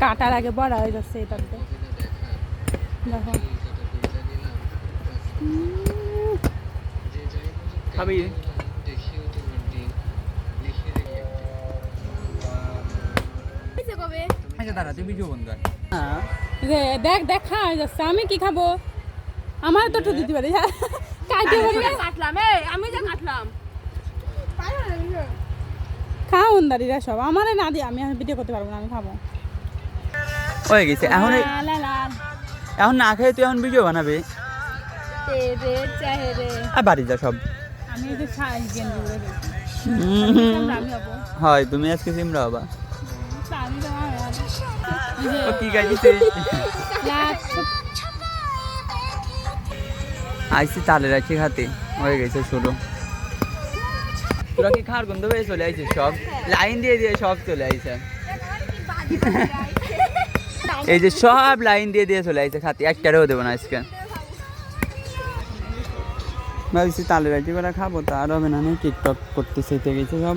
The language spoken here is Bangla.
কাটার আগে বড় হয়ে যাচ্ছে এটাতে দেখো খাবি আচ্ছা দাঁড়া তুই ভিডিও বন্ধ কর দেখ দেখ খাওয়া হয়ে যাচ্ছে আমি কি খাবো আমার তো একটু দিতে পারি কাটতে পারি কাটলাম আমি যে কাটলাম খাওন দাঁড়িয়ে সব আমারে না দিয়ে আমি ভিডিও করতে পারবো না আমি খাবো হয়ে গেছে এখন এখন না খেয়ে তুই এখন ভিডিও বানাবে আর বাড়ি যা সব আমি এই যে ছাই গেঞ্জি পরে গেছি আমি হবো হয় তুমি আজকে সিমরা হবা আমি তো ও কি গাইছে আইসি তালে রাখি খাতে হয়ে গেছে শুরু তোরা কি খার গন্ধ পেয়ে চলে আইছিস সব লাইন দিয়ে দিয়ে সব চলে আইছে এই যে সব লাইন দিয়ে দিয়ে চলে আইছে খাতে একটারেও দেবো না আজকে ভাবছি তালে রাখি করে খাবো তো আর হবে না টিকটক করতে শিখে গেছে সব